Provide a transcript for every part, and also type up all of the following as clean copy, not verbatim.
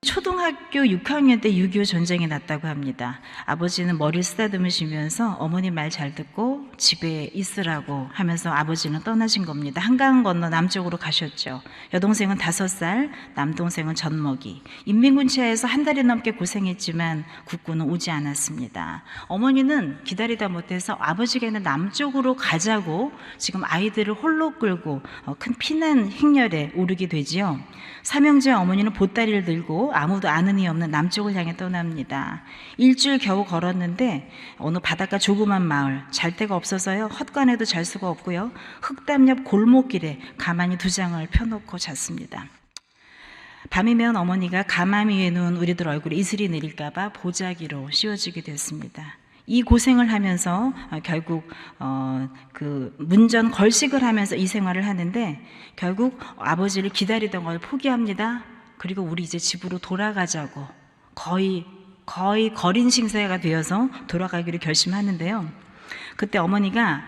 초등학교 6학년 때 6.25 전쟁이 났다고 합니다. 아버지는 머리를 쓰다듬으시면서 어머니 말 잘 듣고 집에 있으라고 하면서 아버지는 떠나신 겁니다. 한강 건너 남쪽으로 가셨죠. 여동생은 5살, 남동생은 젖먹이. 인민군 치하에서 한 달이 넘게 고생했지만 국군은 오지 않았습니다. 어머니는 기다리다 못해서 아버지가 있는 남쪽으로 가자고 지금 아이들을 홀로 끌고 큰 피난 행렬에 오르게 되지요. 삼형제 어머니는 보따리를 들고 아무도 아는 이 없는 남쪽을 향해 떠납니다. 일주일 겨우 걸었는데 어느 바닷가 조그만 마을, 잘 데가 없어서요 헛간에도 잘 수가 없고요 흙담 옆 골목길에 가만히 두 장을 펴놓고 잤습니다. 밤이면 어머니가 가마미 위에 누운 우리들 얼굴에 이슬이 내릴까봐 보자기로 씌워주게 됐습니다. 이 고생을 하면서 결국 그 문전 걸식을 하면서 이 생활을 하는데 결국 아버지를 기다리던 걸 포기합니다. 그리고 우리 이제 집으로 돌아가자고 거의 거린 싱사가 되어서 돌아가기로 결심하는데요. 그때 어머니가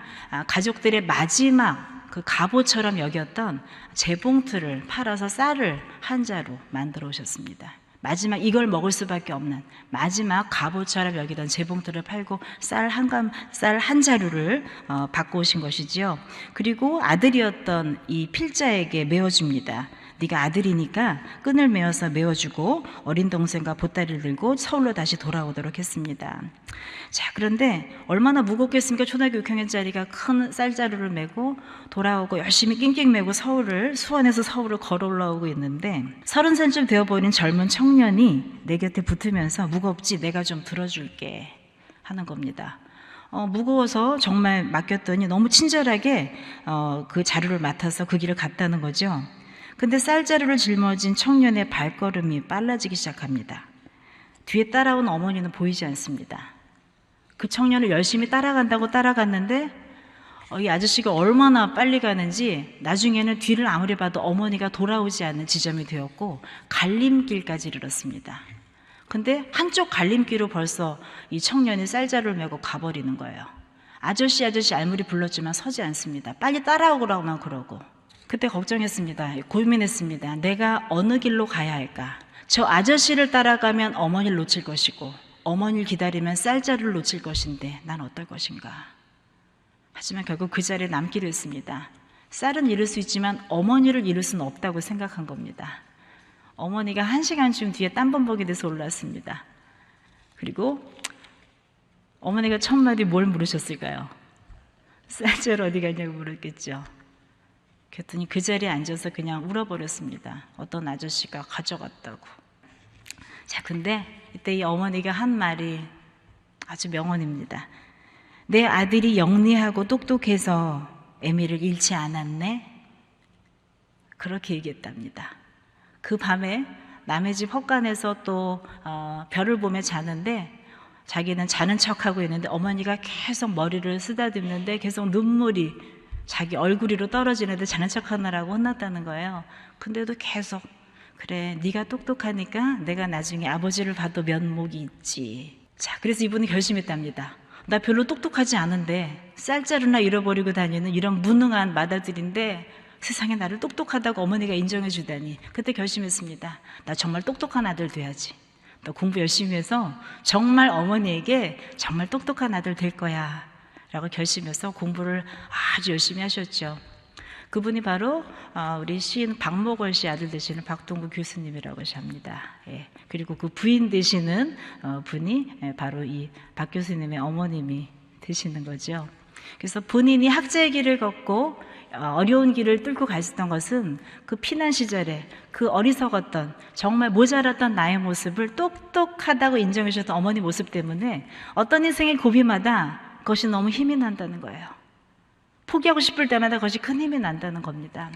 가족들의 마지막 그 갑오처럼 여겼던 재봉틀을 팔아서 쌀을 한 자루 만들어 오셨습니다. 마지막 이걸 먹을 수밖에 없는 마지막 갑오처럼 여기던 재봉틀을 팔고 쌀 한 자루를 받고 오신 것이지요. 그리고 아들이었던 이 필자에게 메워줍니다. 네가 아들이니까 끈을 메어서 메워주고 어린 동생과 보따리를 들고 서울로 다시 돌아오도록 했습니다. 자, 그런데 얼마나 무겁겠습니까? 초등학교 6학년짜리가 큰 쌀자루를 메고 돌아오고 열심히 낑낑 메고 수원에서 서울을 걸어 올라오고 있는데 30살쯤 되어버린 젊은 청년이 내 곁에 붙으면서 무겁지? 내가 좀 들어줄게 하는 겁니다. 무거워서 정말 맡겼더니 너무 친절하게 그 자루를 맡아서 그 길을 갔다는 거죠. 근데 쌀자루를 짊어진 청년의 발걸음이 빨라지기 시작합니다. 뒤에 따라온 어머니는 보이지 않습니다. 그 청년을 열심히 따라간다고 따라갔는데 이 아저씨가 얼마나 빨리 가는지 나중에는 뒤를 아무리 봐도 어머니가 돌아오지 않는 지점이 되었고 갈림길까지 이르렀습니다. 근데 한쪽 갈림길로 벌써 이 청년이 쌀자루를 메고 가버리는 거예요. 아저씨 알무리 불렀지만 서지 않습니다. 빨리 따라오라고만 그러고. 그때 걱정했습니다. 고민했습니다. 내가 어느 길로 가야 할까? 저 아저씨를 따라가면 어머니를 놓칠 것이고 어머니를 기다리면 쌀자루를 놓칠 것인데 난 어떨 것인가? 하지만 결국 그 자리에 남기로 했습니다. 쌀은 잃을 수 있지만 어머니를 잃을 수는 없다고 생각한 겁니다. 어머니가 1시간쯤 뒤에 땀범벅이 돼서 올랐습니다. 그리고 어머니가 첫 마디 뭘 물으셨을까요? 쌀자루 어디 갔냐고 물었겠죠. 그랬더니 그 자리에 앉아서 그냥 울어버렸습니다. 어떤 아저씨가 가져갔다고. 자, 근데 이때 이 어머니가 한 말이 아주 명언입니다. 내 아들이 영리하고 똑똑해서 애미를 잃지 않았네? 그렇게 얘기했답니다. 그 밤에 남의 집 헛간에서 또 별을 보며 자는데 자기는 자는 척하고 있는데 어머니가 계속 머리를 쓰다듬는데 계속 눈물이 자기 얼굴 위로 떨어지는데 자는 척하느라고 혼났다는 거예요. 근데도 계속 그래 네가 똑똑하니까 내가 나중에 아버지를 봐도 면목이 있지. 자, 그래서 이분이 결심했답니다. 나 별로 똑똑하지 않은데 쌀자루나 잃어버리고 다니는 이런 무능한 맏아들인데 세상에 나를 똑똑하다고 어머니가 인정해 주다니. 그때 결심했습니다. 나 정말 똑똑한 아들 돼야지. 너 공부 열심히 해서 정말 어머니에게 정말 똑똑한 아들 될 거야 라고 결심해서 공부를 아주 열심히 하셨죠. 그분이 바로 우리 시인 박목월 씨 아들 되시는 박동구 교수님이라고 합니다. 예. 그리고 그 부인 되시는 분이 바로 이 박 교수님의 어머님이 되시는 거죠. 그래서 본인이 학자의 길을 걷고 어려운 길을 뚫고 갔었던 것은 그 피난 시절에 그 어리석었던 정말 모자랐던 나의 모습을 똑똑하다고 인정해 주셨던 어머니 모습 때문에 어떤 인생의 고비마다 그것이 너무 힘이 난다는 거예요. 포기하고 싶을 때마다 그것이 큰 힘이 난다는 겁니다.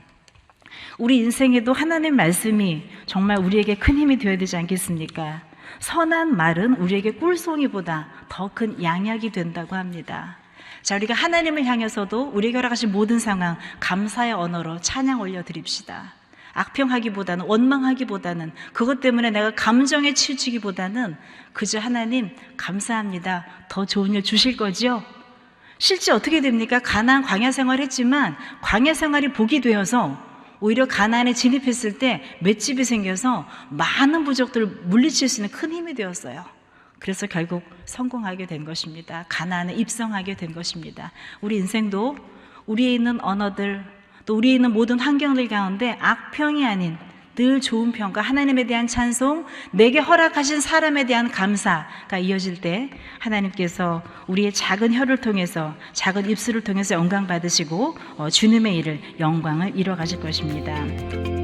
우리 인생에도 하나님 말씀이 정말 우리에게 큰 힘이 되어야 되지 않겠습니까? 선한 말은 우리에게 꿀송이보다 더 큰 양약이 된다고 합니다. 자, 우리가 하나님을 향해서도 우리에게 허락하신 모든 상황 감사의 언어로 찬양 올려드립시다. 악평하기보다는 원망하기보다는 그것 때문에 내가 감정에 치우치기보다는 그저 하나님 감사합니다. 더 좋은 일 주실 거죠? 실제 어떻게 됩니까? 가나안 광야 생활을 했지만 광야 생활이 복이 되어서 오히려 가나안에 진입했을 때 맷집이 생겨서 많은 부족들을 물리칠 수 있는 큰 힘이 되었어요. 그래서 결국 성공하게 된 것입니다. 가나안에 입성하게 된 것입니다. 우리 인생도 우리에 있는 언어들, 또 우리에 있는 모든 환경들 가운데 악평이 아닌 늘 좋은 평가, 하나님에 대한 찬송, 내게 허락하신 사람에 대한 감사가 이어질 때 하나님께서 우리의 작은 혀를 통해서, 작은 입술을 통해서 영광 받으시고 주님의 일을, 영광을 이뤄가실 것입니다.